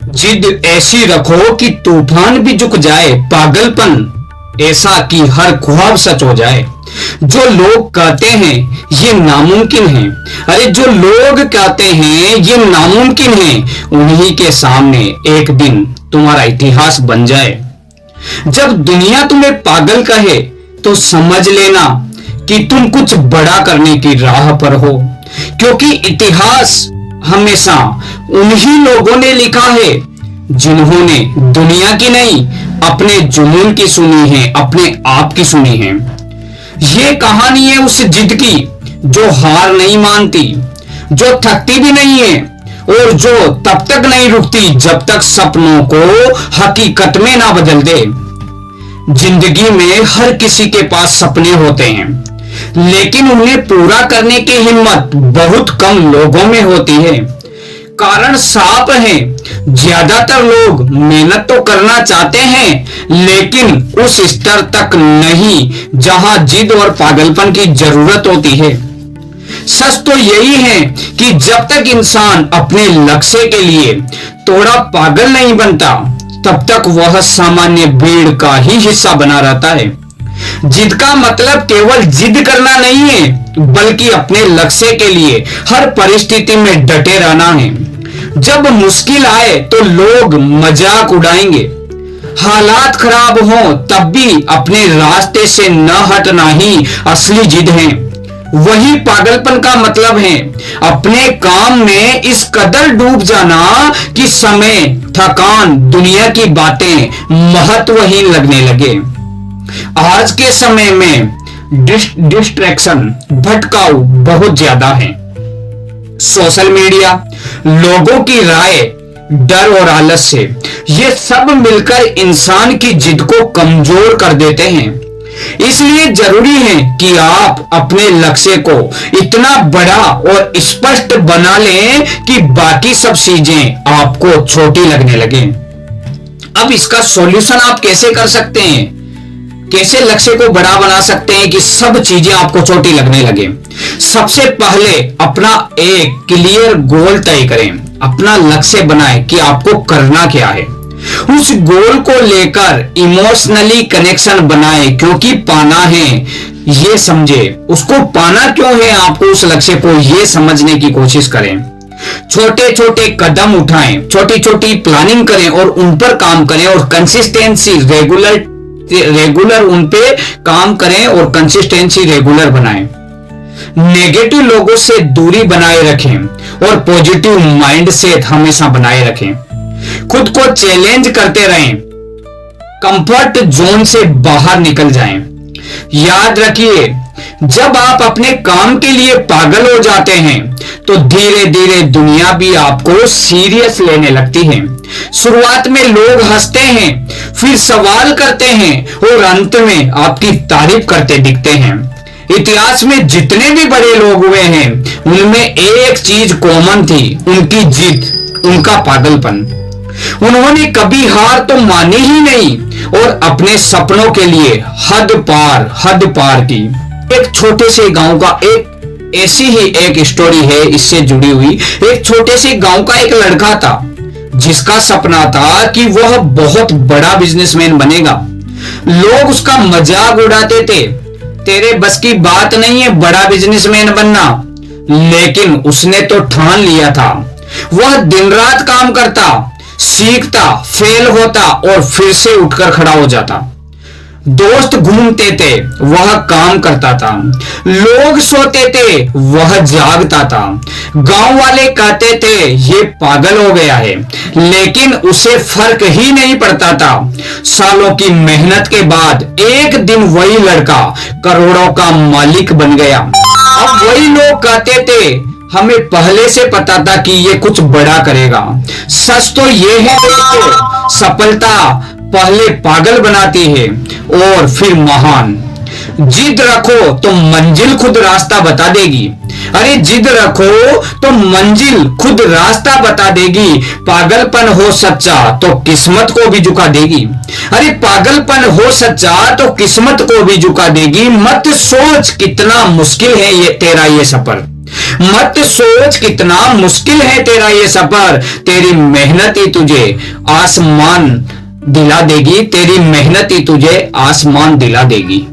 जिद ऐसी रखो कि तूफान भी झुक जाए, पागलपन ऐसा कि हर ख्वाब सच हो जाए। जो लोग कहते हैं ये नामुमकिन है, अरे जो लोग कहते हैं ये नामुमकिन है, उन्हीं के सामने एक दिन तुम्हारा इतिहास बन जाए। जब दुनिया तुम्हें पागल कहे तो समझ लेना कि तुम कुछ बड़ा करने की राह पर हो, क्योंकि इतिहास हमेशा उन्हीं लोगों ने लिखा है जिन्होंने दुनिया की नहीं, अपने जुनून की सुनी है, अपने आप की सुनी है। ये कहानी है उस जिद की जो हार नहीं मानती, जो थकती भी नहीं है और जो तब तक नहीं रुकती जब तक सपनों को हकीकत में ना बदल दे। जिंदगी में हर किसी के पास सपने होते हैं, लेकिन उन्हें पूरा करने की हिम्मत बहुत कम लोगों में होती है। कारण साफ है, ज्यादातर लोग मेहनत तो करना चाहते हैं, लेकिन उस स्तर तक नहीं जहां जिद और पागलपन की जरूरत होती है। सच तो यही है कि जब तक इंसान अपने लक्ष्य के लिए थोड़ा पागल नहीं बनता, तब तक वह सामान्य भीड़ का ही हिस्सा बना रहता है। जिद का मतलब केवल जिद करना नहीं है, बल्कि अपने लक्ष्य के लिए हर परिस्थिति में डटे रहना है। जब मुश्किल आए तो लोग मजाक उड़ाएंगे, हालात खराब हो तब भी अपने रास्ते से न हटना ही असली जिद है। वही पागलपन का मतलब है, अपने काम में इस कदर डूब जाना कि समय, थकान, दुनिया की बातें महत्वहीन लगने लगे। आज के समय में डिस्ट्रैक्शन, भटकाव बहुत ज्यादा है। सोशल मीडिया, लोगों की राय, डर और आलस्य, ये सब मिलकर इंसान की जिद को कमजोर कर देते हैं। इसलिए जरूरी है कि आप अपने लक्ष्य को इतना बड़ा और स्पष्ट बना लें कि बाकी सब चीजें आपको छोटी लगने लगे। अब इसका सॉल्यूशन आप कैसे कर सकते हैं? कैसे लक्ष्य को बड़ा बना सकते हैं कि सब चीजें आपको छोटी लगने लगे? सबसे पहले अपना एक क्लियर गोल तय करें, अपना लक्ष्य बनाएं कि आपको करना क्या है। उस गोल को लेकर इमोशनली कनेक्शन बनाएं, क्योंकि पाना है ये समझे, उसको पाना क्यों है आपको, उस लक्ष्य को ये समझने की कोशिश करें। छोटे छोटे कदम उठाएं, छोटी छोटी प्लानिंग करें और उन पर काम करें और कंसिस्टेंसी रेगुलर उन पे काम करें और कंसिस्टेंसी रेगुलर बनाएं। नेगेटिव लोगों से दूरी बनाए रखें और पॉजिटिव माइंडसेट हमेशा बनाए रखें। खुद को चैलेंज करते रहें, कंफर्ट जोन से बाहर निकल जाएं। याद रखिए, जब आप अपने काम के लिए पागल हो जाते हैं तो धीरे धीरे दुनिया भी आपको सीरियस लेने लगती है। शुरुआत में लोग हंसते हैं, फिर सवाल करते हैं और अंत में आपकी तारीफ करते दिखते हैं। इतिहास में जितने भी बड़े लोग हुए हैं, उनमें एक चीज कॉमन थी, उनकी जिद, उनका पागलपन। उन्होंने कभी हार तो मानी ही नहीं और अपने सपनों के लिए हद पार की। एक छोटे से गांव का ऐसी ही एक स्टोरी है इससे जुड़ी हुई। एक छोटे से गांव का एक लड़का था जिसका सपना था कि वह बहुत बड़ा बिजनेसमैन बनेगा। लोग उसका मजाक उड़ाते थे, तेरे बस की बात नहीं है बड़ा बिजनेसमैन बनना। लेकिन उसने तो ठान लिया था। वह दिन रात काम करता, सीखता, फेल होता और फिर से उठकर खड़ा हो जाता। दोस्त घूमते थे, वह काम करता था। लोग सोते थे, वह जागता था। गांव वाले कहते थे ये पागल हो गया है, लेकिन उसे फर्क ही नहीं पड़ता था। सालों की मेहनत के बाद एक दिन वही लड़का करोड़ों का मालिक बन गया। अब वही लोग कहते थे हमें पहले से पता था कि ये कुछ बड़ा करेगा। सच तो ये है दोस्तों, सफलता पहले पागल बनाती है और फिर महान। जिद रखो तो मंजिल खुद रास्ता बता देगी। अरे जिद रखो तो मंजिल खुद रास्ता बता देगी। पागलपन हो सच्चा तो किस्मत को भी झुका देगी। अरे पागलपन हो सच्चा तो किस्मत को भी झुका देगी। मत सोच कितना मुश्किल है ये तेरा ये सफर। मत सोच कितना मुश्किल है तेरा ये सफर, तेरी मेहनत ही तुझे आसमान दिला देगी, तेरी मेहनत ही तुझे आसमान दिला देगी।